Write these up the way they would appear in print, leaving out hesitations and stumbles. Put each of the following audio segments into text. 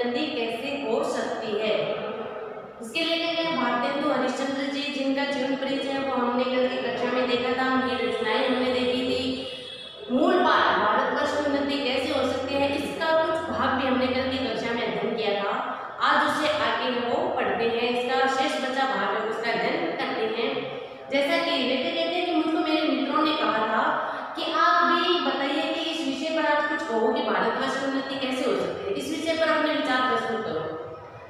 उन्नति कैसे हो सकती है। इसके लिए भारतेंदु हरिश्चंद्र जी, जिनका जीवन परिचय है वो हमने कल की कक्षा में देखा था, उनकी रचनाएं हमने देखी थी। मूल पाठ भारतवर्ष की उन्नति कैसे हो सकती है, इसका कुछ भाग भी हमने कल की कक्षा में अध्ययन किया था। आज उसे आगे वो पढ़ते हैं, इसका शेष बचा भाग है उसका अध्ययन करते हैं। जैसा कि बेटे कहते हैं कि मुझको मेरे मित्रों ने कहा था कि आप भी बताइए कि इस विषय पर आप कुछ कहो कि भारतवर्ष की उन्नति कैसे हो सकती है। इस विषय पर अपने विचार प्रस्तुत करो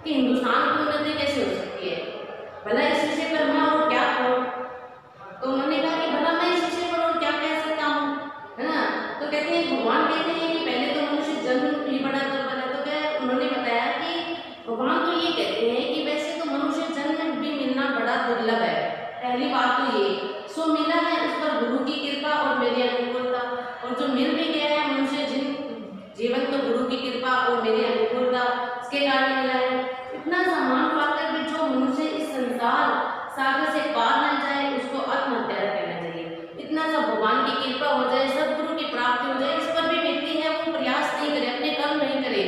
कि हिंदुस्तान की उन्नति कैसे हो सकती है। भला इस विषय पर मैं और क्या कहूँ। तो उन्होंने कहा कि भला मैं इस विषय पर और क्या कह सकता हूँ, है ना। तो कहते हैं भगवान कहते हैं कि पहले तो मनुष्य जन्म ही बड़ा दुर्लभ है। तो क्या उन्होंने बताया कि भगवान तो ये कहते हैं कि वैसे तो मनुष्य जन्म भी मिलना बड़ा दुर्लभ है। पहली बात तो ये सो मिला है उस पर गुरु की कृपा और मेरी अनुकूलता, और जो मिल भी गया है मनुष्य जीवन तो गुरु की कृपा और मेरी अनुकूलता इसके कारण मिला है। इतना सम्मान पाकर भी जो मनुष्य इस संसार सागर से पार न जाए उसको आत्महत्या करना चाहिए। इतना सा भगवान की कृपा हो जाए, सदगुरु की प्राप्ति हो जाए, इस पर भी व्यक्ति है वो प्रयास नहीं करे, अपने कर्म नहीं करे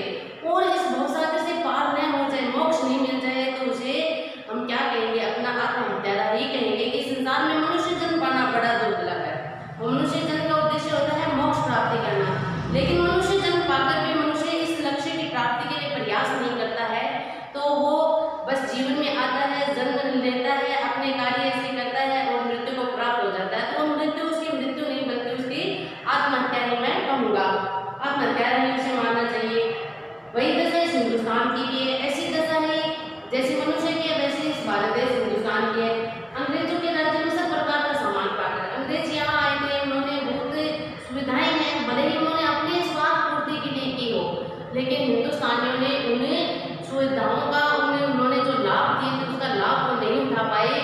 और इस भवसागर से पार न हो जाए, मोक्ष नहीं मिल जाए, तो उसे हम क्या कहेंगे, अपना आत्महत्या ही कहेंगे कि संसार में मनुष्य जन्म पाना बड़ा दुर्लभ है। मनुष्य जन्म का उद्देश्य होता है मोक्ष प्राप्ति करना, लेकिन मनुष्य जन्म पाकर भी मनुष्य इस लक्ष्य की प्राप्ति के लिए प्रयास नहीं करता है, तो वो बस जीवन में आता है, जन्म लेता है, अपने कार्य ऐसे करता है और मृत्यु को प्राप्त हो जाता है। तो वो मृत्यु उसकी मृत्यु नहीं बल्कि उसकी आत्महत्या ही मैं कहूँगा, आत्महत्या ही उसे मानना चाहिए। वही दशा इस हिंदुस्तान की भी है। ऐसी दशा है जैसे मनुष्य की है वैसे इस भारत देश हिंदुस्तान की है। अंग्रेजों के राज्य में सब प्रकार का सामान पाकर अंग्रेज यहाँ आए थे, उन्होंने बहुत सुविधाएं हैं, भले ही उन्होंने अपने स्वार्थ पूर्ति के लिए की हो, लेकिन हिंदुस्तानियों ने उन्हें सुविधाओं का उन्होंने जो लाभ दिए थे उसका लाभ वो नहीं उठा पाए।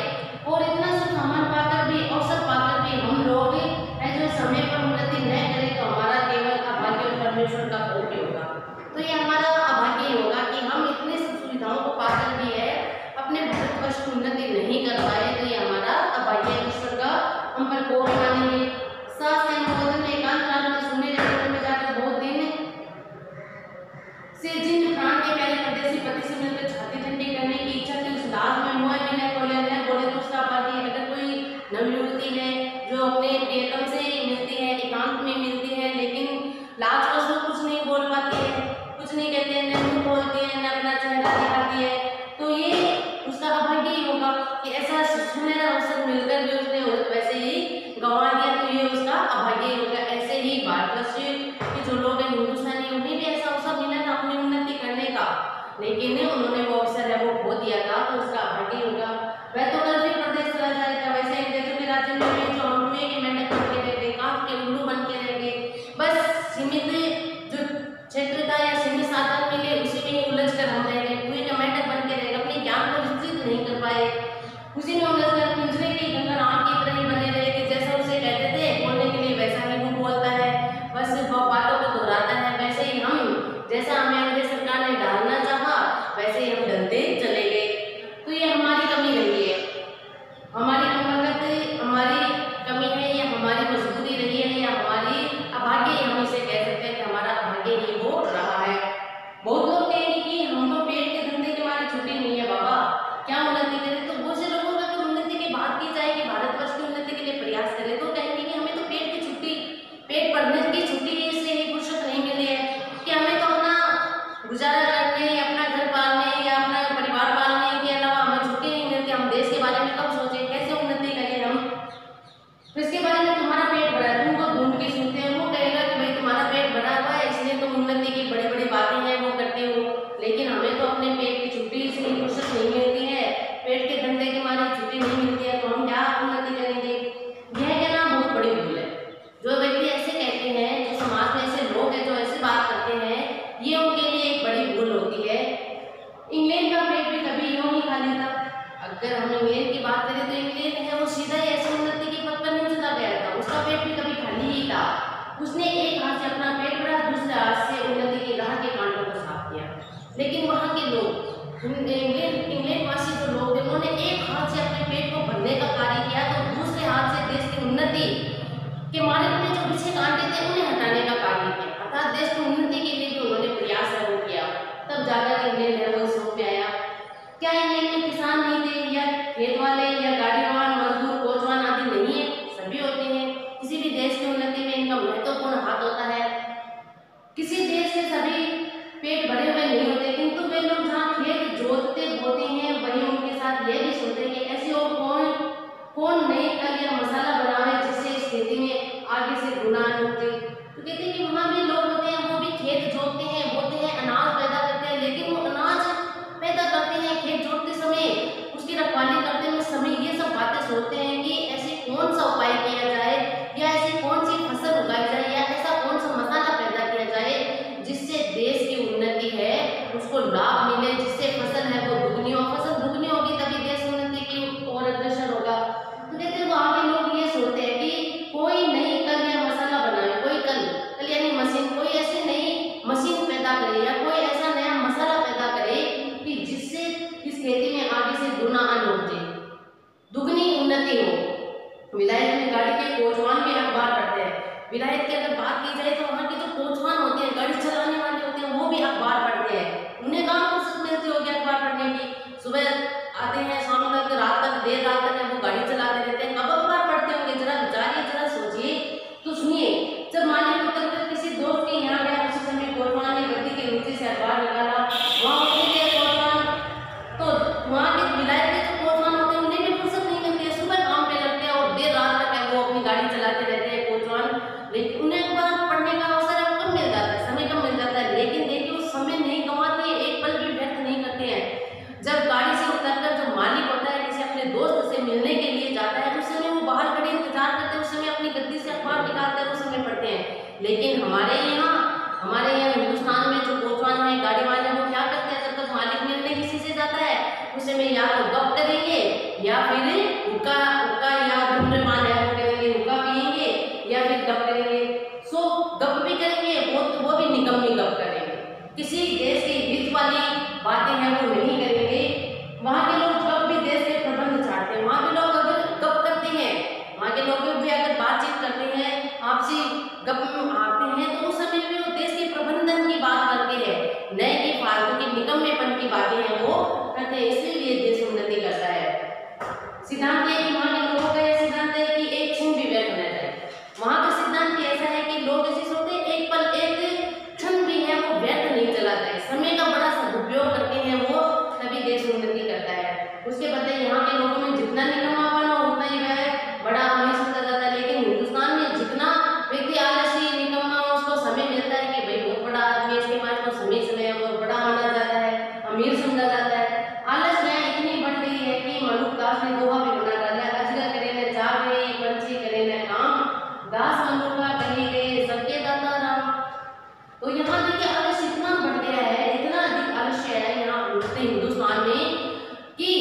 और इतना सब सामान पाकर भी, अवसर पाकर भी हम लोग जो समय पर उन्नति न करें तो हमारा केवल अभाग्य और परमेश्वर का भोग होगा। तो ये हमारा अभाग्य ही होगा कि हम इतने सब सुविधाओं को पाकर भी है अपने भारतवर्ष की उन्नति नहीं कर पाए। तो ये हमारा अभाग्य, ईश्वर का हम पर कोप मानेंगे। सास के अनुमोदन में एकांत रात में सोने रहने में जाकर बहुत दिन से जिन प्राण के प्यारे परदेसी पति से मिलकर छाती ठंडी करने की इच्छा थी, उस लाज में मुँह भी न खोले न बोले तो उसका अभाग्य। अगर कोई नवयुवती है जो अपने प्रियतम से मिलती है, एकांत में मिलती है, लेकिन लाज वश में कुछ नहीं बोल पाती है, कुछ नहीं कहते हैं, न मुँह बोलती है, न अपना चेहरा दिखाती है, तो ये उसका अभाग्य ही होगा कि ऐसा सुनहरा अवसर मिलकर भी उसने वैसे ही गंवा दिया, तो ये उसका अभाग्य ही होगा। ऐसे ही भारतवर्ष के जो लोग हैं हिंदुस्तानी, उन्हें भी ऐसा अवसर मिला था अपनी उन्नति करने का, लेकिन उन्होंने वो अवसर है वो खो दिया था, तो उसका अभाग्य होगा। वह तो कल भी प्रदेश चला जाएगा। वैसे अंग्रेजों के राज्य में जो हम हुए के मेंढक बन के रह गए, कांच के उल्लू बन के रह गए, बस सीमित जो क्षेत्र था या सीमित साधन मिले उसी में ही उलझ कर हम रह गए, कुएं का मेंढक बन के रह गए, अपने ज्ञान को विस्तृत नहीं कर पाए, उसी में उलझ कर पिंजरे के अंदर आग की तरह ही बने रहे कि जैसा उसे कहते थे बोलने के लिए वैसा ही वो बोलता है, बस वो बातों को दोहराता है। वैसे ही हम जैसा हमें अंग्रेज सरकार ने डालना चाहा वैसे ही हम डलते चले गए। तो ये हमारी कमी रही है, हमारी कमबख्त हमारी कमी है, या हमारी मजबूरी रही है, या हमारी अभाग्य, हम इसे कह सकते हैं कि हमारा अभाग्य ही हो रहा है। बहुत लोग कहेंगे कि हम तो पेट के धंधे के मारे छुट्टी नहीं है बाबा, क्या उन्नति करें। तो बहुत से लोगों का तो उन्नति की बात की जाए कि भारतवर्ष की उन्नति के लिए प्रयास करें, तो कहेंगे कि हमें तो पेट की छुट्टी, पेट भरने की छुट्टी इसलिए ही फुर्सत नहीं मिली है कि हमें तो अपना गुजारा करने, अपना घर पालने या अपना परिवार पालने के अलावा हमें छुट्टी नहीं मिलती। हम देश के बारे में कब सोचें, कैसे उन्नति करें हम। तो इसके बारे में तुम्हारा पेट भरा है, तुमको ढूंढ के सुनते हैं, वो कहेगा कि भाई तुम्हारा पेट भरा हुआ है इसलिए तुम उन्नति की बड़ी बड़ी बातें हैं वो करते हो, लेकिन हमें तो अपने पेट की छुट्टी इसलिए फुर्सत नहीं मिलती है, पेट के धंधे के मारे छुट्टी नहीं मिलती है, तो हम क्या उन्नति करेंगे। यह कहना बहुत बड़ी भूल है। जो व्यक्ति ऐसे कहते हैं, जो समाज में ऐसे लोग हैं जो ऐसे बात करते हैं, ये उनके लिए एक बड़ी भूल होती है। इंग्लैंड का पेट भी कभी यूं ही खाली था। अगर हम इंग्लैंड की बात करें तो इंग्लैंड है वो सीधा ही ऐसी उन्नति के पथ पर नहीं चला गया था, उसका पेट भी कभी खाली ही था। उसने एक हाथ से अपना पेट भरा, दूसरे हाथ से उन्नति के राह के कांटों को साफ किया। लेकिन वहाँ के लोग, इंग्लैंड वासी जो लोग थे, उन्होंने एक हाथ से अपने पेट को भरने का कार्य किया, तो दूसरे हाथ से देश की उन्नति के मार्ग में जो पीछे कांटे थे उन्हें हटाने का कार्य किया, अर्थात देश की उन्नति के लिए जो उन्होंने प्रयास है वो किया। तब जाकर पेट भरे हुए नहीं होते, किंतु वे लोग जहाँ खेत जोतते बोते हैं वहीं उनके साथ यह भी सोचते हैं कि ऐसी और कौन नई कल या मसाला बनावे जिससे इस खेती में आगे से गुनाह न उठे। तो कहते हैं कि वहाँ भी लोग होते हैं, वो भी खेत जोतते हैं, बोते हैं, अनाज पैदा करते हैं, लेकिन वो अनाज पैदा करते हैं खेत जोतते समय, उसकी रखवाली करते हुए समय ये सब बातें सोचते हैं कि ऐसे कौन सा उपाय किया जाए या ऐसी कौन सी फसल उगाई जाए या ऐसा कौन सा मसाला पैदा किया जाए जिससे देश की उन्नति है उसको लाभ मिले, जिससे फसल है वो दुगनी हो। फसल दुगनी होगी तभी देश उन्नति की ओर अग्रसर होगा। तो कहते हैं वहाँ के लोग ये सोचते हैं कि कोई नई कल या मसाला बनाए, कोई कल यानी मशीन, कोई ऐसी नई मशीन पैदा करे या कोई ऐसा नया मसाला पैदा करे कि जिससे इस खेती में आगे से गुना अन्न उपजे, दुगनी उन्नति हो। विलायत में गाड़ी के कोचवान भी अखबार पढ़ते हैं। विलायत की अगर बात की जाए तो वहाँ के जो कोचवान होते हैं, गाड़ी चलाने वाले होते हैं, वो भी अखबार पढ़ते हैं। उन्हें कहाँ फुर्सत मिलती होगी अखबार पढ़ने की? सुबह आते हैं, शाम तक, रात तक, देर रात तक वो गाड़ी चलाते रहते हैं, कब अखबार पढ़ते होंगे? जरा विचारिए, जरा सोचिए। तो सुनिए, जब मालिक उतर कर किसी दोस्त के यहाँ गया, उसी समय कोचवान ने गद्दी के नीचे से अखबार निकाला, वहाँ उठ गया कोचवान। तो वहाँ के विलायत के जो कोचवान होते हैं उन्हें भी फुर्सत नहीं मिलती है, सुबह काम पे लगते हैं और देर रात तक है वो अपनी गाड़ी चलाते रहते हैं कोचवान, लेकिन उन्हें अखबार पढ़ने का अवसर कम मिल जाता है, समय कम मिल जाता है। लेकिन देखिए वो समय नहीं गंवाते, एक पल भी व्यर्थ नहीं करते हैं। जब गाड़ी से उतरकर जो मालिक होता है किसी अपने दोस्त से मिलने के लिए जाता है, उस समय वो बाहर खड़े इंतजार करते हैं, उस समय अपनी गद्दी से अखबार निकालते हैं, उस समय पढ़ते हैं। लेकिन हमारे यहाँ हिंदुस्तान में जो कोचवान है, गाड़ी वाले, वो क्या करते हैं? जब तक मालिक मिलने किसी से जाता है उस समय या तो गप करेंगे या फिर हुक्का या धूम्रपान है वो करेंगे, हुक्का पिएंगे या फिर गप करेंगे। सो गप भी करेंगे, वो भी निकम्मी गप करेंगे, किसी देश के हित वाली बातें हैं वो नहीं करेंगे। वहाँ के लोग गप भी देश के प्रबंध चाहते हैं। वहाँ के लोग अगर गप करते हैं, वहाँ के लोग भी अगर बातचीत करते हैं, आपसी गप आते हैं, तो उस समय भी वो देश के प्रबंधन की बात करते हैं, नए की फालतू की निकम्मेपन की बातें हैं वो करते हैं। इसलिए देश उन्नति करता है। सिद्धांत है कि वहाँ के लोगों का यह सिद्धांत है कि एक क्षण भी व्यर्थ न जाए। वहाँ का सिद्धांत ऐसा है कि लोग ऐसे सोचते हैं एक पल, एक क्षण भी है वो व्यर्थ नहीं चलाता है, समय का बड़ा सदुपयोग करते हैं वो, तभी देश उन्नति करता है। उसके बदले यहाँ के लोगों में जितना निकम्मापन हो उतना ही वह बड़ा आदमी समझा जाता है। लेकिन हिंदुस्तान में जितना व्यक्ति आलसी निकम्मा, उसको समय मिलता है कि भाई बहुत बड़ा आदमी, इसके पास तो समय है, वो बड़ा माना जाता है, अमीर समझा जाता है। आलस में इतनी बढ़ गई है कि मलुकदास ने दोहा भी बना डाला है, अजगर करे न जागे, पंछी करे न काम, दास मनुका कही गए सबके दाता राम। तो यहाँ देखिए आलस इतना बढ़ गया है, इतना अधिक आलस्य है यहाँ हिंदुस्तान में कि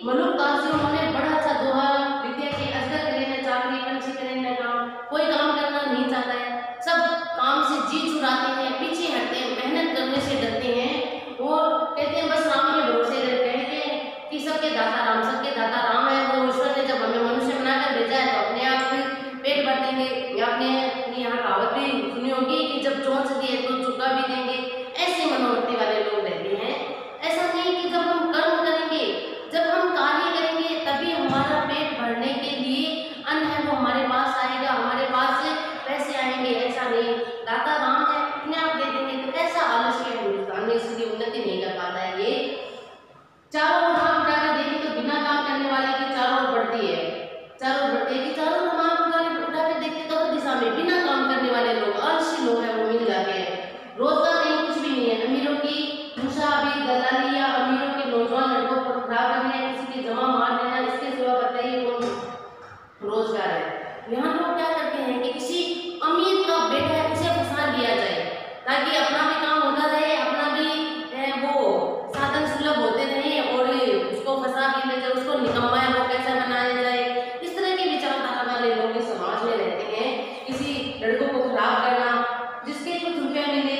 मलुकदास जी उन्होंने बड़ा अच्छा दोहा लिख दिया कि अजगर करे न चाकरी, पंछी करे न काम। कोई काम करना नहीं चाहता है, सब काम से जी चुराते हैं, पीछे हटते हैं, मेहनत करने से डरते हैं और कहते हैं बस राम के भरोसे कहते हैं कि सबके दाता राम है। वो ईश्वर ने जब हमें मनुष्य बनाकर भेजा है तो अपने आप पेट भर देंगे। अपने यहाँ कहावत भी सुनी होगी कि जब चोंच दिए तो चुका भी देंगे। ऐसे मनोवृत्ति वाले लोग रहते हैं। ऐसा नहीं कि जब हम कर्म करेंगे, जब हम कार्य करेंगे तभी हमारा पेट भरने के लिए अन्न है वो हमारे पास आएगा, हमारे पास पैसे आएंगे। ऐसा नहीं, दाता राम है, अपने आप दे देंगे। तो ऐसा आलस्य है हिंदुस्तान में, इसलिए उन्नति नहीं कर पाता है। ये चारों ओर हाथ उठाकर देखिए तो बिना काम करने वाले की चारों ओर बढ़ती है, कि चारों ओर हाथ उठाकर देखते तो हर दिशा में बिना काम करने वाले लोग, आलसी लोग हैं वो मिल जाते हैं। रोजगार नहीं, कुछ भी नहीं है। अमीरों की मुसाफिर, दलाली या अमीरों के नौजवान लड़कों को खड़ा करना, किसी की जमा मार देना, इसके सिवा बताइए कौन रोजगार है। यहाँ लोग क्या करते हैं कि किसी अमीर का बेटा है उसे फंसा लिया जाए ताकि अपना भी काम होता रहे, अपना भी वो साधन सुलभ होते रहे और उसको फंसा के ले जाए, उसको निकम्मा है वो कैसे बनाया जाए। इस तरह के विचारधारा वाले लोग इस समाज में रहते हैं। किसी लड़कों को खराब करना, जिससे कुछ रुपया मिले,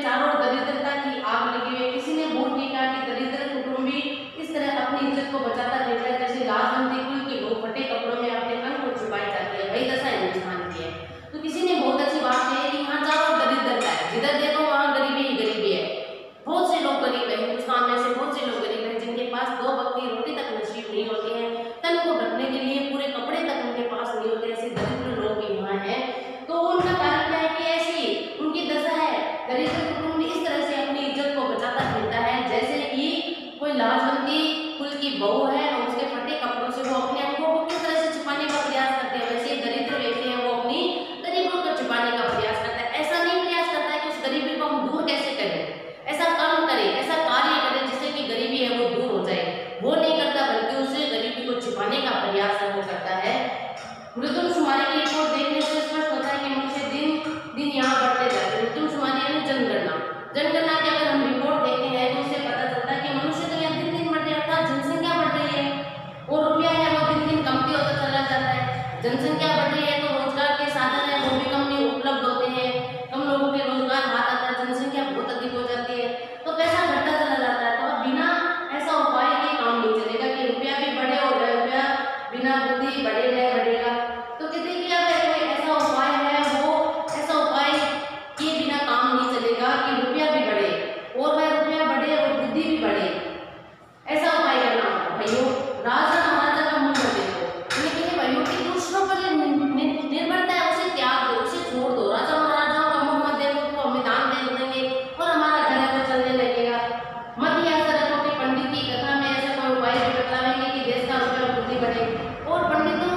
चारों दरिद्रता की आग लगी हुई। किसी ने वोट नहीं कहा कि दरिद्र कुटुंबी इस तरह अपनी इज्जत को बचाता रहता है जैसे लाजवंती कुल के लोग फटे कपड़ों में अपने अन्न को छुपाई जाती है। वही दशा हिंदुस्तान की है। तो किसी ने बहुत अच्छी बात कही कि यहाँ चारों दरिद्र जनगणना की अगर हम रिपोर्ट देखते हैं तो उससे पता चलता है कि मनुष्य तो यहाँ दिन दिन बढ़ जाता है, जनसंख्या बढ़ रही है और रुपया है वो दिन दिन कमती होता चला जाता है। जनसंख्या बढ़ रही है तो रोजगार के साधन है वो भी कम नहीं उपलब्ध होते हैं, कम लोगों के रोजगार हाथ आता है, जनसंख्या बहुत अधिक हो जाती है तो पैसा घटता चला जाता है। तो अब बिना ऐसा उपाय के काम नहीं चलेगा कि रुपया भी बढ़े और रुपया बिना बुद्धि बढ़े नहीं बढ़ेगा। तो कहते हैं कि अब कोई ऐसा उपाय है, वो ऐसा उपाय के बिना काम नहीं चलेगा कि रुपया भी बढ़े और वह रुपया बढ़े और बुद्धि भी बढ़े। ऐसा उपाय करना होगा भाइयों। राजा महाराजा का मूल देखो, लेकिन भाइयों की दूसरों पर निर्भरता है उसे त्याग दो, उसे छोड़ दो। राजा महाराजाओं का मुंह मत देखो तो हमें दान दे देंगे और हमारा घर है वो चलने लगेगा। मत ही ऐसा रखो कि पंडित की कथा में ऐसा कोई उपाय भी बतलाएंगे कि देश का रुपया बुद्धि बढ़े, और पंडितों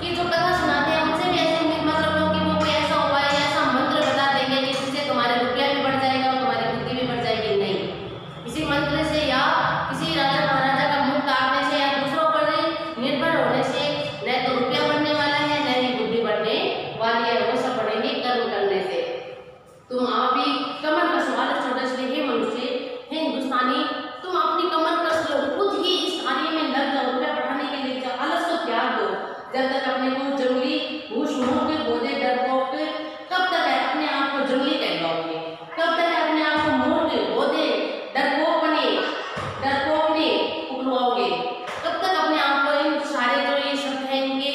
की जो कथा सुनाते हैं उनसे भी ऐसे उम्मीद मत रखो कि वो कोई ऐसा उपाय ऐसा मंत्र बता देंगे कि जिससे तुम्हारे रुपया भी बढ़ जाएगा और तुम्हारी बुद्धि भी बढ़ जाएगी। नहीं, किसी मंत्र से या किसी राजा महाराजा का मुंह ताकने से या दूसरों पर निर्भर होने से न तो रुपया बढ़ने वाला है न ही बुद्धि बढ़ने वाली है, वो सब बढ़ेंगे कर्म करने से। तुम आप ही कमर कसवा लो, छोटे से हे मनुष्य हे हिंदुस्तानी, तुम अपनी कमर कस लो, खुद ही इस कार्य में लग जाओ, रुपया बढ़ाने के लिए जाओ, आलस को त्याग दो। जब तक अपने को जंगली घूस मुंह के बोझे डरपोक कब तक है अपने आप को जंगली कहलाओगे, कब तक है अपने आप को मुंह के बोझे डरपोक ने उकलवाओगे, कब तक अपने आप को इन सारे जो ये शब्द हैं इनके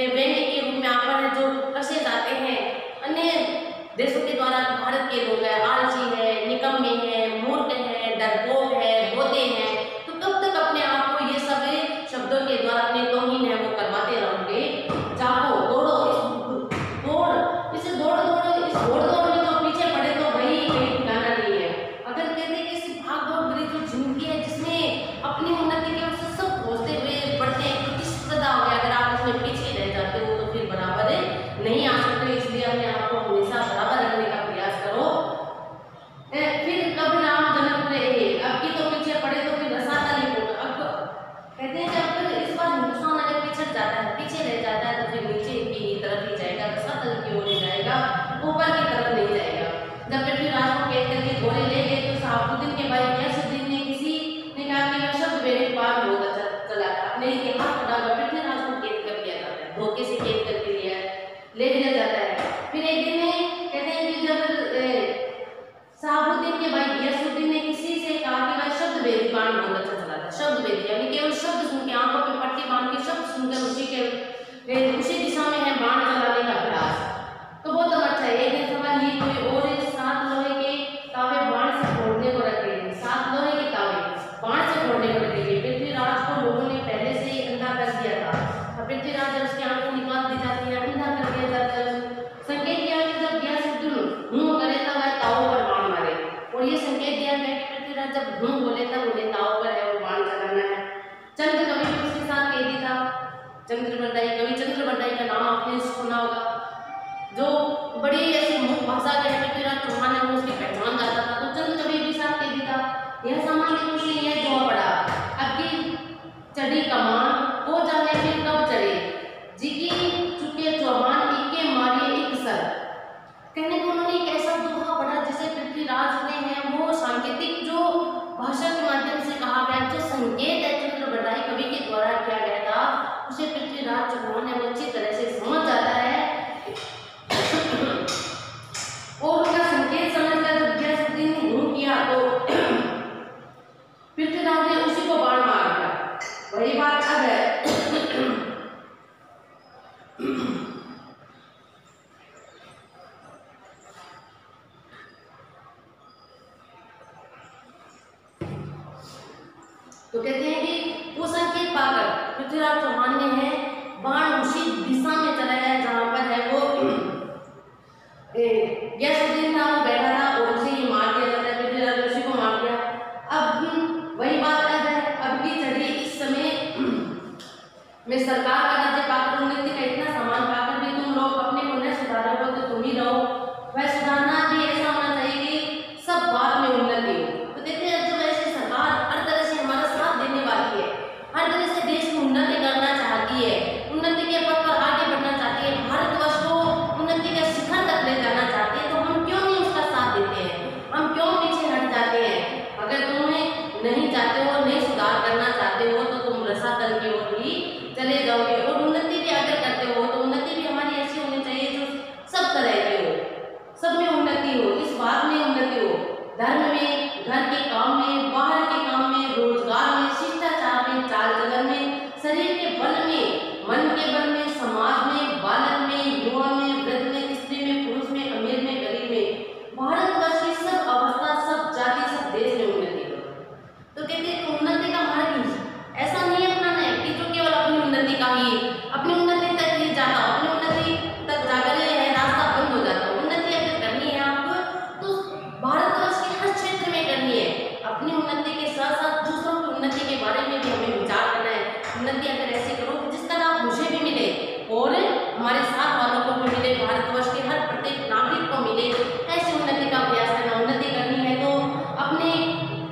व्यंग्य के रूप में आप पर जो कसे जाते हैं अन्य देशों के द्वारा, भारत के लोग हैं आलसी है, निकम्मे है, मूर्ख है, डरपोक है, बोधे हैं, तो कब तक अपने आप को ये सब शब्दों के द्वारा अपने तौहीन है वो करवाते रहोगे। जाओ दौड़ो, इस दौड़ में तो पीछे पड़े तो वही कहीं ठिकाना नहीं है। अगर कहते कि इस भाग दौड़ भरी जो जिंदगी है जिसमें अपनी उन्नति के उससे सब पहुंचते हुए बढ़ते हैं, प्रतिस्पर्धा हो गया, अगर आप उसमें पीछे रह जाते हो तो फिर बराबर नहीं आ सकते। इसलिए अपने आप को हमेशा बराबर रखने का प्रयास करो। फिर कब राम जनक रहे, अब की तो पीछे पड़े तो फिर रसातल ही होगा। अब कहते हैं कि अब इस बार हिंदुस्तान अगर पिछड़ जाता है, पीछे रह जाता है तो फिर नीचे की तरफ ही जाएगा, रसातल की ओर ही जाएगा, ऊपर की तरफ नहीं जाएगा। जब पृथ्वीराज को कैद करके घोड़े ले गए तो शहाबुद्दीन के भाई गयासुद्दीन ने किसी ने कहा कि वह शब्द मेरे पास बहुत अच्छा चला था, अपने इतिहास पढ़ा पृथ्वीराज को कैद कर लिया जाता है, धोखे से कैद करके ले लिया जाता है। फिर एक दिन में कहते हैं कि जब शहाबुद्दीन के भाई गयासुद्दीन ने किसी से कहा कि वह शब्द वेदी बाण बहुत अच्छा चला था, शब्द वेदी यानी केवल शब्द सुन के आंखों पे पट्टी बांध के शब्द सुनकर उसी दिशा में है बाण चलाने का अभ्यास, तो बहुत अच्छा है। एक दिन सवाल ही कोई और 7 लोहे के तावे बाण से फोड़ने को रखे, 7 लोहे के तावे बाण से फोड़ने को रखे। पृथ्वीराज को लोगों ने पहले से ही अंधा कर दिया था, और पृथ्वीराज उसकी आंखें निकाल दी जाती है, अंधा कर दिया जाता है। संकेत किया कि जब गयासुद्दीन मुंह करे तब वह ताव पर बाण मारे, और ये संकेत दिया गया कि पृथ्वीराज जब मुंह बोले तब उन्हें ताव पर है वो बाण चलाना है। चंद्र कवि भी उसके साथ कैदी था, चंद्रबरदाई कवि, चंद्रबरदाई का नाम आपने सुना होगा, जो बड़ी ऐसी मुख भाषा के पृथ्वीराज चौहान है वो उसकी पहचान जाता था, तो चंद्र कवि भी साथ कैदी था। यह सामान्य कुछ नहीं है जो पड़ा, अब की चढ़ी कमान हो जाने फिर कब चढ़े, जिकी चुके चौहान इक्के मारे एक सर। कहने को उन्होंने एक ऐसा दोहा पढ़ा जिसे पृथ्वीराज ने है वो सांकेतिक जो भाषा के माध्यम से कहा गया, जो संकेत है चंद्रबरदाई कवि के द्वारा किया गया था, उसे पृथ्वीराज चौहान है वो अच्छी तरह से समझ जाता है, और उसका संकेत समझकर जब गयासुद्दीन ने हुँ किया तो पृथ्वीराज ने उसी को बाण मार दिया। वही बात अब है तो कहते हैं कि वो संकेत पाकर पृथ्वीराज चौहान ने है बाण उसी दिशा में चलाया जहां पर है वो गयासुद्दीन था, वो बैठा था और उसे ही मार दिया जाता है, पृथ्वीराज उसी को मार दिया। अब वही बात है, अब की चढ़ी इस समय में सरकार का राज्य पाकर उन्नति का इतना सामान पाकर भी तुम लोग अपने को न सुधारो तो तुम ही रहो। वह सुधारना भी ऐसा होना चाहिए कि सब बात में उन्नति हो। तो देखते हैं जब ऐसी सरकार हर तरह से हमारा साथ देने वाली है, हर तरह से देश की उन्नति करना चाहती है, उन्नति के पथ पर आगे बढ़ना चाहती है, भारतवर्ष को उन्नति के शिखर तक ले जाना चाहती है, तो हम क्यों नहीं उसका साथ देते हैं, हम क्यों धर्म में, घर के काम में, बाहर के काम में, रोजगार में, शिष्टाचार में, चाल चलन में, शरीर के बल में, मन के बल में, समाज में, बालक में, युवा में, वृद्ध में, स्त्री में, पुरुष में, अमीर में, गरीब में, भारतवर्ष की सब अवस्था, सब जाति, सब देश में उन्नति करो। तो कहते हैं उन्नति का मार्ग ऐसा नहीं अपनाना है कि जो केवल अपनी उन्नति का ही, अपनी उन्नति तक ही जाता, अपनी उन्नति तक जाकर है रास्ता बंद हो जाता। उन्नति अगर करनी है आपको तो भारतवर्ष के हर क्षेत्र में करनी है। अपनी उन्नति के साथ साथ दूसरों की उन्नति के बारे में भी हमें विचार करना है। उन्नति अगर ऐसे करो जिस तरह मुझे भी मिले और हमारे साथ वालों को भी मिले, भारतवर्ष के हर प्रत्येक नागरिक को मिले, ऐसी उन्नति का प्रयास करना। उन्नति करनी है तो अपने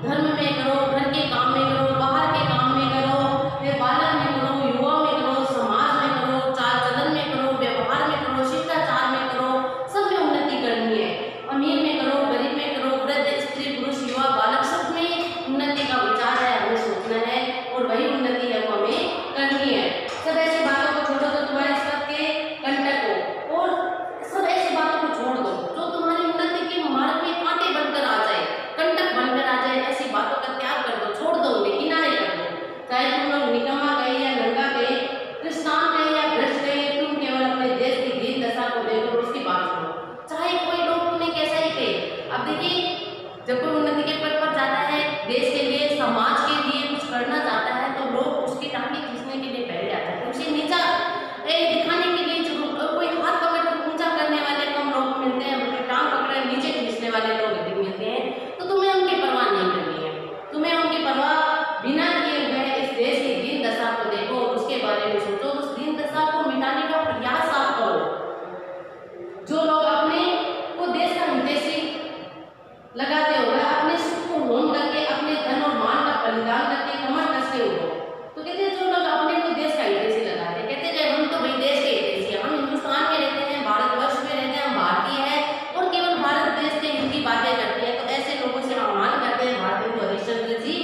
धर्म में करो, घर के काम में करो, बाहर के काम में करो, फिर बालक में करो, युवा में करो, समाज में करो, चाल चलन में करो, व्यवहार में करो, शिष्टाचार में करो, सब में उन्नति करनी है। अमीर में करो, गरीब में करो, वृद्ध, स्त्री, पुरुष, युवा, बालक, सब में उन्नति का विचार है, हमें सोचना है और वही उन्नति है वो हमें करनी है। सब ऐसी बातों को छोड़ो तो तुम्हारे सबके कंटक हो, और सब ऐसी बातों को छोड़ दो जो तुम्हारी उन्नति के मार्ग में कांटे बनकर आ जाए, कंटक बनकर आ जाए। ऐसी बातों का त्याग कर दो, छोड़ दो, उन्हें किनारे कर दो। चाहे तुम लोग निकम्मा कहे या नंगा कहे, कृष्णान कहे या भ्रष्ट कहे, तुम केवल अपने देश की दीन दशा को देखो, उसकी बात सुनो, चाहे कोई लोग तुम्हें कैसा ही कहे। अब देखिए जब कोई उन्नति के पद पर जाता है, देश के लिए, समाज के लिए कुछ करना चाहता है, तो लोग उसकी टांगे खींचने के लिए पहले आते हैं, उसे नीचा दिखाने के लिए जरूर। कोई हाथ पकड़ कर ऊंचा करने वाले कम लोग मिलते हैं, उनकी टांग पकड़ नीचे खींचने वाले लोग अधिक मिलते हैं। तो तुम्हें उनकी परवाह नहीं करनी है, तुम्हें उनकी परवाह बिना किए हुए इस देश की दीन दशा को देखो, उसके बारे में सोचो, उस दीन दशा को मिटाने का प्रयास आप करो। जो लोग अपने को देश का हितैषी लगाते हो, अपने सुख को होम करके, अपने धन और मान का बलिदान करके कमर कसते हो, तो कहते हैं जो लोग अपने को देश का हितैषी लगाते हैं, कहते हैं हम तो भाई देश के हितैषी, हम हिंदुस्तान में रहते हैं, भारतवर्ष में रहते हैं, हम भारतीय हैं और केवल भारत देश के हित की बातें करते हैं, तो ऐसे लोगों से अपमान करते हैं। भारत हिंदू हरिश्चंद्र जी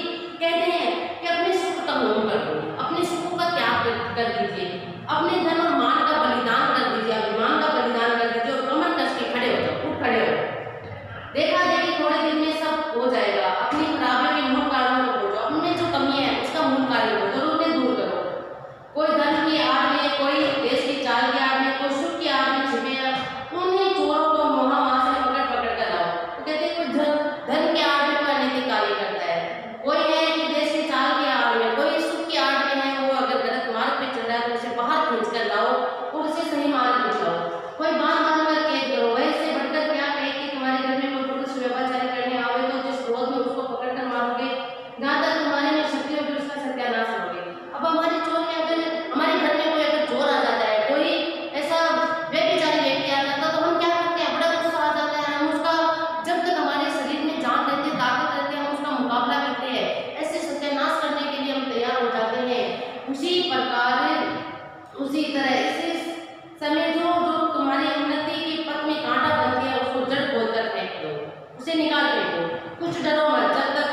कहते हैं कि अपने सुख का होम कर दो, अपने सुख का त्याग कर दीजिए, अपने धन और मान का बलिदान कर दीजिए, अभिमान का बलिदान कर दीजिए और कमर कस के खड़े हो जाओ, उठ खड़े हो। देखा देखी थोड़े दिन में सब हो जाएगा। अपनी खराबियों के मूल कारणों को खोजो, अपने जो कमी है उसका मूल कारण खोजो, उन्हें दूर करो। कोई धन की आड़ में, कोई देश की चाल की आड़ में, कोई सुख की आड़ में छिपे है, उन्हें चोरों को वहां से पकड़ पकड़ कर लाओ। तो कहते हैं कोई धन के आड़ में कोई अनैतिक कार्य करता है, कोई है कि देश की चाल की आड़ में, कोई सुख की आड़ में है, वो अगर गलत मार्ग पे चल रहा है तो उसे बाहर खींच कर लाओ और उसे सही मार्ग पे चलाओ। कोई बांध बांध कर कैद करो, वैसे बढ़कर क्या कहे कि तुम्हारे घर में कोई पुरुष व्यभिचार करने आवे तो जिस क्रोध में उसको पकड़ कर मारोगे, जहाँ तक तुम्हारे में शक्ति होगी उसका सत्यानाश करोगे। अब हमारे चोर में अगर हमारे घर में कोई अगर चोर आ जाता है, कोई ऐसा व्यभिचारी व्यक्ति आ जाता है, तो हम क्या करते हैं, बड़ा गुस्सा आ जाता है, हम उसका जब तक हमारे शरीर में जान रहती है, ताकत रहती है, हम उसका मुकाबला करते हैं, ऐसे सत्यानाश करने के लिए हम तैयार हो जाते हैं। उसी प्रकार उसी तरह इसी समय जो तुम्हारी उन्नति के पथ में कांटा बनती है उसको जड़ खोद कर फेंक दो, उसे निकाल फेंको। कुछ डरो मत, जब तक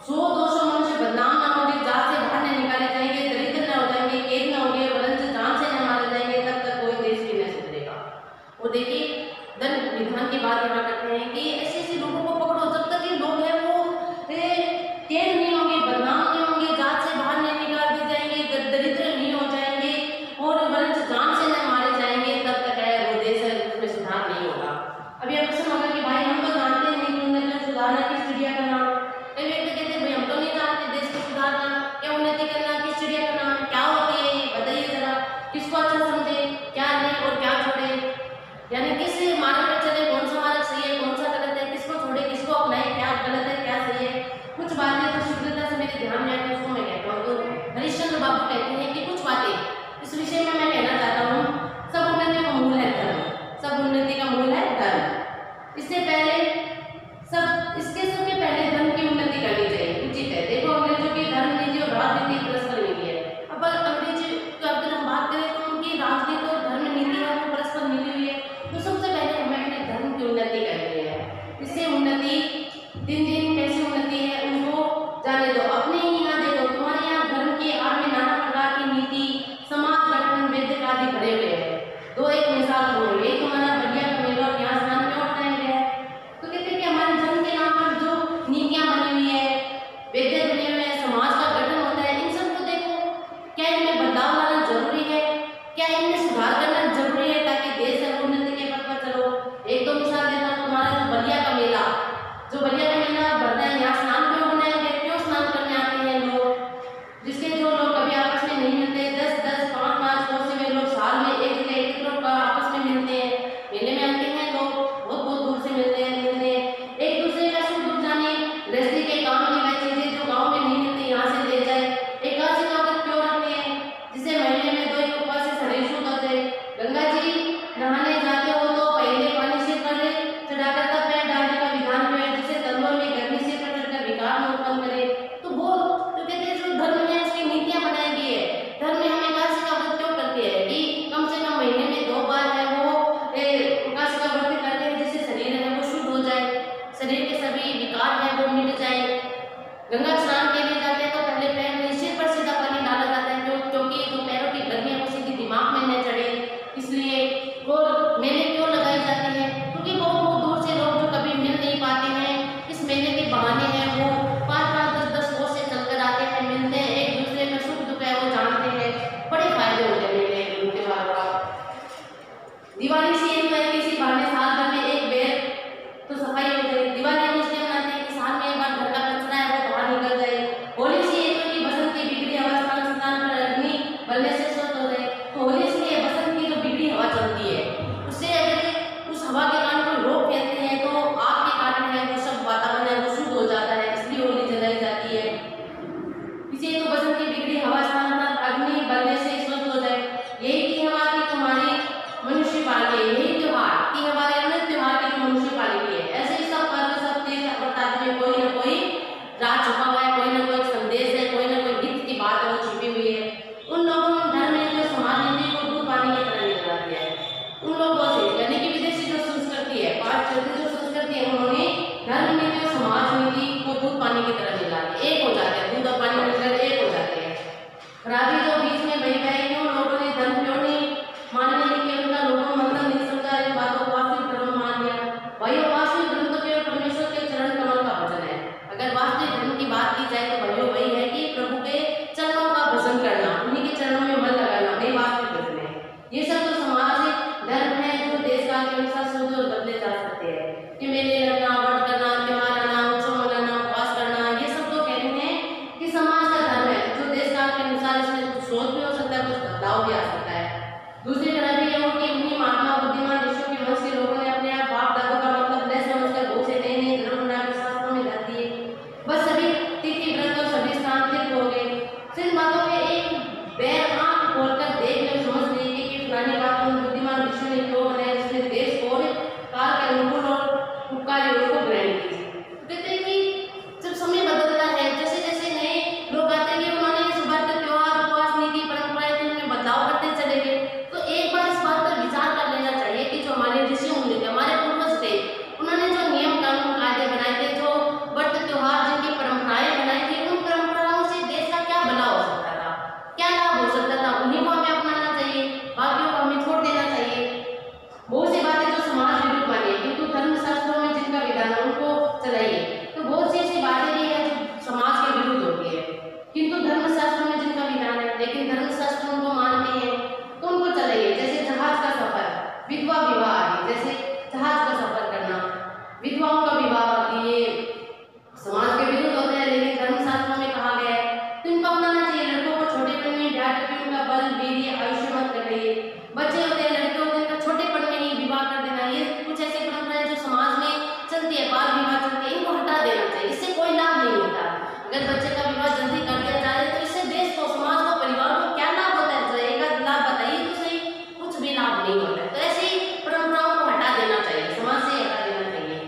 100-200 मनुष्य बदनाम ना होंगे, जान से बाहर नहीं निकाले जाएंगे, दरिद्र न हो जाएंगे, कैद न होंगे, वरन जान से न मारे जाएंगे, तब तक कोई देश भी नहीं सुधरेगा। और देखिए दंड विधान की बात यहाँ करते हैं कि ऐसे ऐसे लोगों को पकड़ो, जब तक ये लोग हैं वो कैद नहीं होंगे, बदनाम नहीं होंगे, जात से बाहर नहीं निकाल दिए जाएंगे, दरिद्र नहीं हो जाएंगे और वरन जान से न मारे जाएंगे, तब तक है वो देश है उसमें सुधार नहीं होगा। अभी अब प्रश्न होगा कि भाई हम तो जानते नहीं कि उन्नति सुधारना किस चिड़िया का नाम। कई व्यक्ति कहते हैं भाई हम तो नहीं जानते देश को सुधारना या उन्नति करना किस चिड़िया का नाम है, क्या होती है ये बताइए जरा, किसको अच्छा समझे, क्या नहीं और क्या छोड़े, यानी किस मार्ग पर चले, कौन सा मार्ग सही है, कौन सा गलत है, किसको छोड़े, किसको अपनाए, क्या गलत है क्या सही है। कुछ बातें तो शीघ्रता से मेरे ध्यान में आती है, उसको मैं कहता हूँ। तो हरिश्चंद्र बाबू कहते हैं कि कुछ बातें इस विषय में मैं कहना चाहता हूँ। सब उन्नति का मूल है धर्म, सब उन्नति का मूल है धर्म। इससे पहले इसके सबसे पहले धर्म की उन्नति करनी चाहिए, उचित है। देखो अंग्रेजों की धर्म नीति और राजनीति परस्पर मिली है। अब अंग्रेज की अगर हम बात करें तो उनकी राजनीति और धर्म नीति है वो परस्पर मिली हुई है। तो सबसे पहले हमें अपने धर्म की उन्नति करनी है। इससे उन्नति दिन दिन कैसी उन्नति है उनको जाने दो। अपने ही यहाँ देखो, तुम्हारे यहाँ धर्म की आड़ में नाना प्रकार की नीति, समाज गठन, वैदिक आदि भरे हुए हैं। दो एक मिसाल दूंगी, एक तुम्हारा बढ़िया कमेला और यहाँ स्नान में उठाया गया है, गंगा स्नान के लिए जाते हैं तो पहले पैर में सिर पर सीधा पानी डाला जाता है, क्योंकि जो पैरों की गर्मी है वो सीधी दिमाग में न चढ़े, इसलिए। और मेले क्यों लगाई जाती है? क्योंकि बहुत बहुत दूर से लोग जो कभी मिल नहीं पाते हैं, इस मेले के बहाने हैं वो 5-5, 10-10 कोस से चलकर आते हैं, मिलते हैं, एक दूसरे में सुख दुख है वो जानते हैं, बड़े फायदे होते हैं मेले त्योहार का। दिवाली से एक है किसी बहाने साल भर में एक बेर तो सफाई हो जाए। दिवाली हम इसलिए मनाते हैं कि साल में एक बार घर का कचरा है वो बाहर निकल जाए। होली से एक है कि बसंत की बिगड़ी हवा स्थान पर अग्नि बलने से स्वस्थ हो जाए। तो होली इसलिए बसंत की जो बिगड़ी हवा चलती है उससे अगर उस हवा के कारण कोई रोग फैलते हैं तो आग के कारण है वो सब वातावरण है वो शुद्ध हो जाता है, इसलिए होली जलाई जाती है। इसे तो बसंत की बिगड़ी हवा स्थान पर अग्नि बलने से स्वस्थ हो जाए। यही की हमारी तुम्हारी मनुष्य पाली है, यही त्योहार की हमारे अन्य त्योहार की मनुष्य पाली है। ऐसे ही सब पर्व सब तेज बताते में कोई ना कोई राज छुपा हुआ है, कोई ना कोई संदेश है, कोई ना कोई गीत की बात है वो छिपी हुई है। उन लोगों ने धर्म नीति और समाज नीति को दूध पानी की तरह निकला दिया है। उन लोगों से यानी कि विदेशी जो संस्कृति है, पाश्चात्य जो संस्कृति है, उन्होंने धर्म नीति और समाज नीति को दूध पानी की तरह मिला दिया, एक हो जाते हैं, दूध और पानी मिलकर एक हो जाते हैं। खराबी जो बीच में बही है, क्यों लोगों ने धर्म क्यों नहीं मानने लगे, उनका लोगों मतलब नहीं समझा, इन बातों को वास्तविक धर्म मान लिया। भाइयों वास्तविक धर्म तो केवल परमेश्वर के चरण कमल का भजन है। अगर वास्तविक धर्म की बात की जाए तो भाइयों वही है कि प्रभु के चरणों का भजन करना, उन्हीं के चरणों में मन लगाना, वही वास्तविक धर्म है। ये सब तो समाज धर्म है जो देश काल के अनुसार शुद्ध और बदले जा सकते हैं, कि मेले लगना, व्रत करना, त्योहार आना, उत्सव मनाना, उपवास करना, ये सब तो कहते हैं कि समाज का धर्म है जो देश काल के अनुसार इसमें कुछ सोच भी हो सकता है, कुछ बदलाव भी आ सकता है। दूसरी तरफ भी यह कि उन्हीं महात्मा बुद्धिमान ऋषियों के वंश के लोगों ने अपने आप बाप दादों का मतलब न समझकर बहुत से नए नए धर्म बनाकर शास्त्रों में धर दिए। बस सभी तिथि व्रत और सभी स्थान तीर्थ हो गए। सिर्फ बातों में एक बैर आंख खोलकर देख ले समझ लीजिए कि पुरानी बात उन बुद्धिमान ऋषियों ने क्यों बनाया, जिसने देश और काल के अनुकूल और उपकारी को ग्रहण की। कहते हैं कि जब समय बदलता है, जैसे जैसे नए लोग आते हैं, उन्होंने इस बात के त्योहार उपवास नीति परंपराएं उनमें बदलाव करते चले गए। तो एक बार इस बात पर विचार कर लेना चाहिए कि जो हमारे ऋषि मुनि थे, हमारे पूर्वज थे, उन्होंने जो नियम कानून कायदे बनाए थे, जो व्रत त्योहार जिनकी परंपराएं बनाई थी, उन परंपराओं से देश का क्या भला हो सकता था, क्या लाभ हो सकता था, उन्हीं को हमें अपनाना चाहिए, बाकियों को हमें छोड़ देना चाहिए। बहुत सी बातें जो समाज विरुद्ध मानी है किंतु धर्मशास्त्रों में जिनका विधान है उनको चलाइए, तो बहुत सी ऐसी बातें भी है जो समाज के विरुद्ध होती है, किंतु धर्मशास्त्रों में जिनका विधान है लेकिन धर्मशास्त्र उनको मानते हैं तो उनको चलाइए। जैसे जहाज का सफर, विधवा विवाह आदि, जैसे जहाज का सफर करना, विधवाओं का विवाह आदि, ये समाज के विरुद्ध होते हैं लेकिन धर्मशास्त्रों में कहा गया है तो इनको अपनाना चाहिए। लड़कों को छोटेपन में ब्याह करके उनका बल वीर्य आयुष्य मत कर रही है। बच्चे होते हैं, लड़के होते हैं, उनका छोटेपन में ही विवाह कर देना, ये कुछ ऐसी परंपराएं जो समाज में चलती है, बाल विवाह चलती है, इनको हटा देना चाहिए। इससे कोई लाभ नहीं होता। अगर बच्चे का विवाह जल्दी कर दिया जाए तो इससे देश को, समाज को, परिवार को क्या लाभ होता है? तो एक लाभ बताइए तो सही, कुछ भी लाभ नहीं होता है। तो ऐसी परंपराओं को हटा देना चाहिए, समाज से हटा देना चाहिए।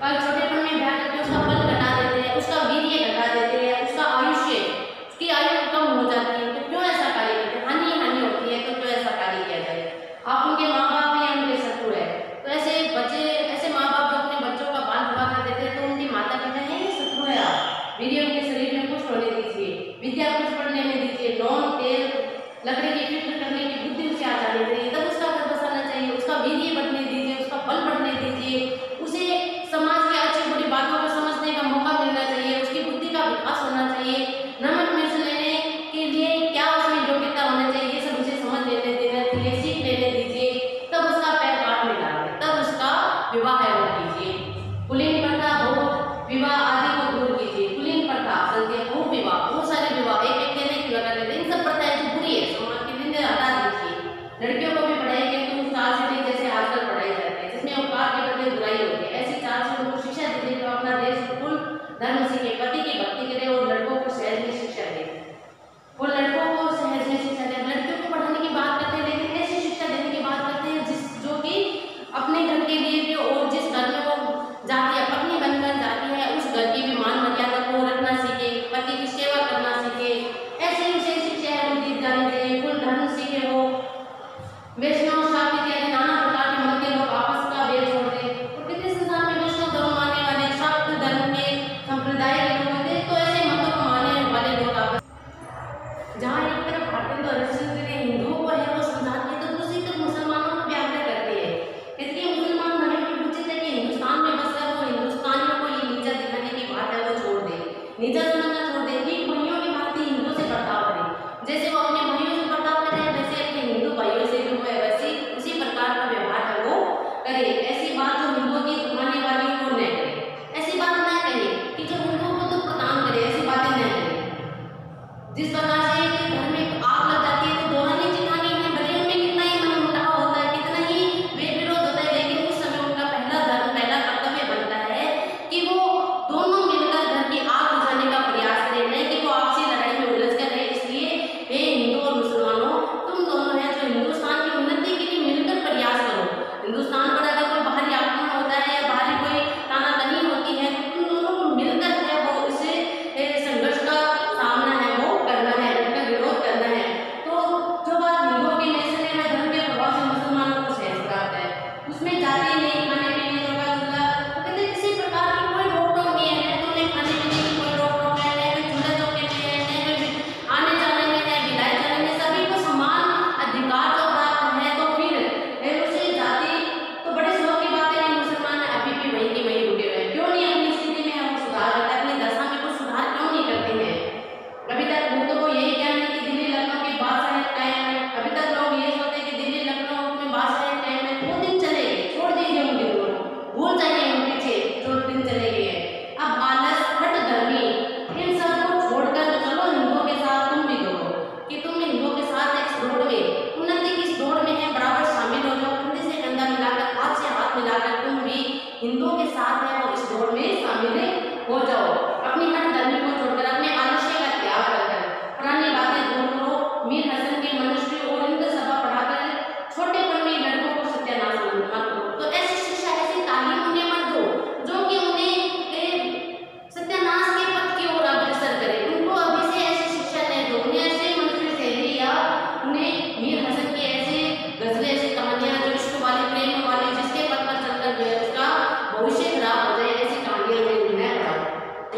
और छोटेपन में ब्याह करके उसका बल घटा देते हैं, उसका वीर्य घटा देते हैं, उसका आयुष्य, उसकी आयु कम हो जाती है। तो क्यों ऐसा कार्य करते हैं? हानि होती है, तो क्यों ऐसा कार्य किया जाए? आप उनके माँ बाप या उनके शत्रु है, तो ऐसे बच्चे, ऐसे माँ बाप जो अपने बच्चों का बाल विवाह कर देते हैं तो उनके माता पिता हैं या शत्रु है? आप वीर्य उनके शरीर में कुछ होने दीजिए, विद्या कुछ पढ़ने में दीजिए, नौन तेल लकड़ी की फिक्र करने की बुद्धि उसे आ जानी चाहिए, तब उसका घर बसाना चाहिए, उसका वीर्य बढ़ने दीजिए, उसका बल बढ़ने दीजिए, उसे समाज की अच्छी बुरी बातों को समझने का मौका मिलना चाहिए, उसकी बुद्धि का विकास होना चाहिए, नमक मिर्च लेने के लिए क्या उसमें योग्यता होना चाहिए, ये सब उसे समझ लेने देना चाहिए, सीख लेने दीजिए, तब उसका पैर काट में डालिए, तब उसका विवाह है वो कीजिए। कुलीन प्रथा, बहु विवाह आदि को दूर कीजिए। कुलीन प्रथा, बहु विवाह, बहुत सारे विवाह एक एक कहने की लगा देते, इन सब प्रथाएं जो बुरी है समाज के दिन हटा दीजिए। लड़कियों को भी पढ़ाई के तुम चाल से नहीं जैसे आजकल पढ़ाई जाती है, जिसमें उपकार के बदले बुराई होती है, ऐसी चाल से उनको शिक्षा दीजिए जो अपना देश कुल धर्म सीखे, पति की भक्ति करे और लड़कों को सहज में शिक्षा दे, और लड़कों को सहज में शिक्षा दे। लड़कियों को पढ़ाने की बात करते हैं लेकिन ऐसी शिक्षा देने की बात करते हैं जिस जो कि अपने घर के लिए भी, और जिस घर में वो जाती है अपनी हिंदुओं के साथ है वो इस दौड़ में शामिल हो जाओ। अपनी हर धर्म को छोड़कर अपने आलस्य का त्याग कर पुरानी बातें दूर करो। मीर हसन के मनुष्य और हिंद सभा पढ़ाकर छोटेपन में लड़कों को सत्यानाश मत करो। तो ऐसी शिक्षा, ऐसी तालीम उन्हें मत दो जो कि उन्हें सत्यानाश के पथ की ओर अग्रसर करे। उनको अभी से ऐसी शिक्षा नहीं दो। उन्हें ऐसे मनुष्य शैली या उन्हें मीर हसन की ऐसे गजलें, ऐसी कहानियां जो इश्क वाली, प्रेम वाली, जिसके पथ पर चलकर जो है उसका भविष्य खराब हो जाए, ऐसी कहानियां उन्हें नहीं पढ़ाओ।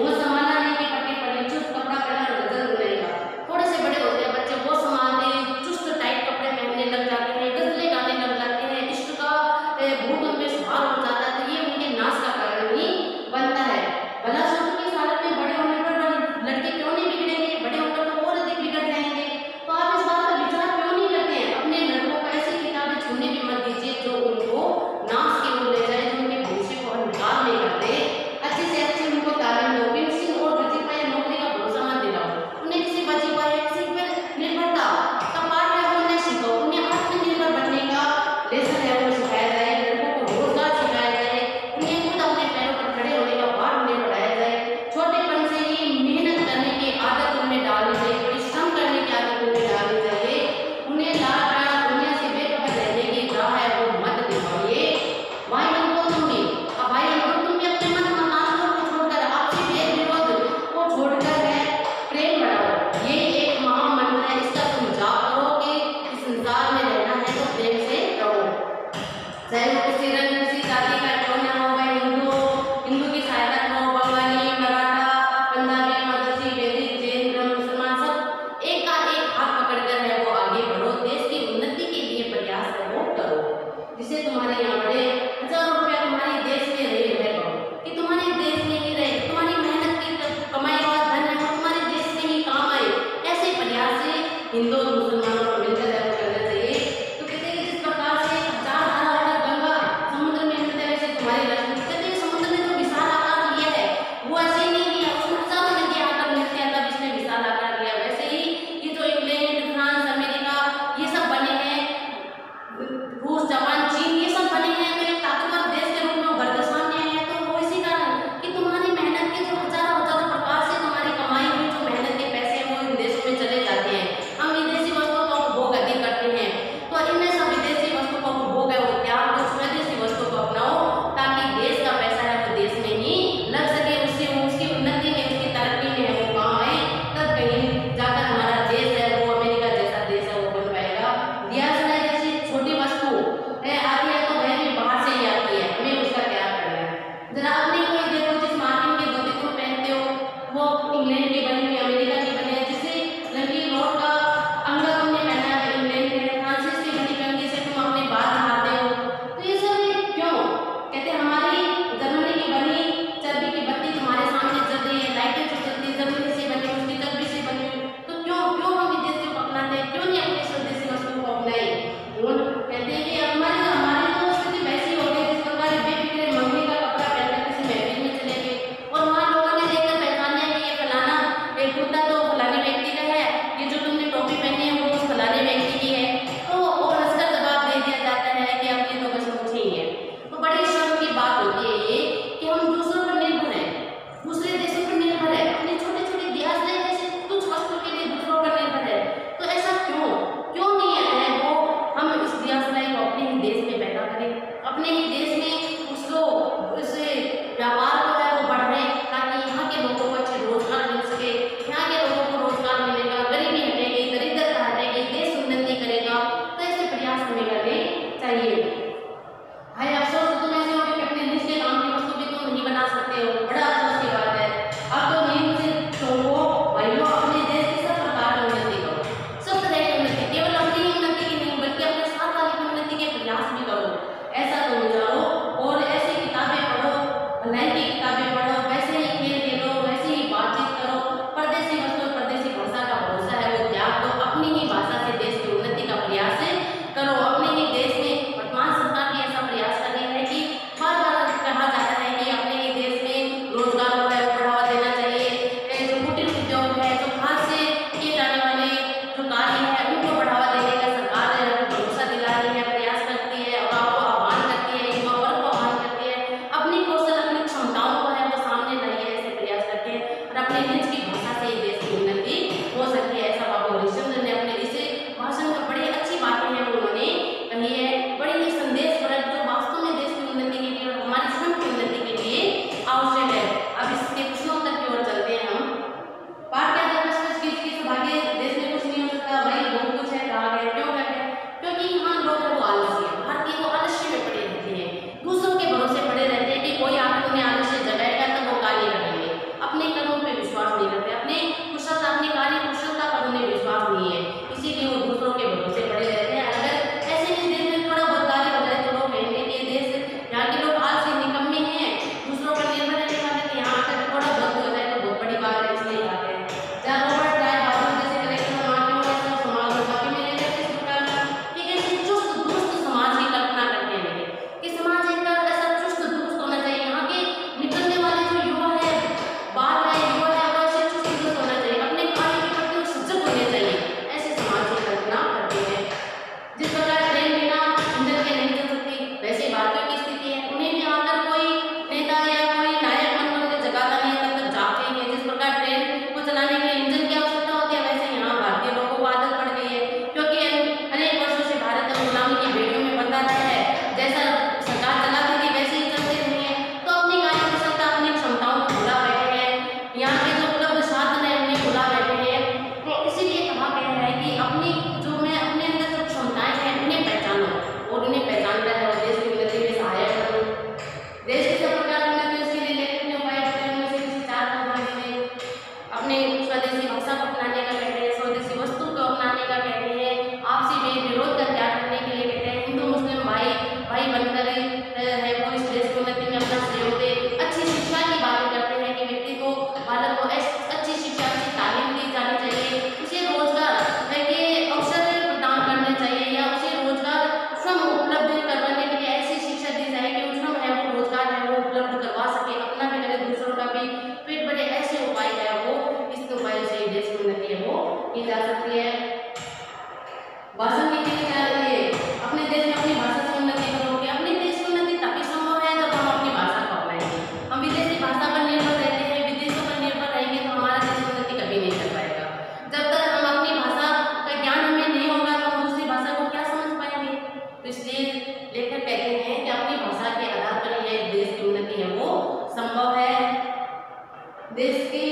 देश के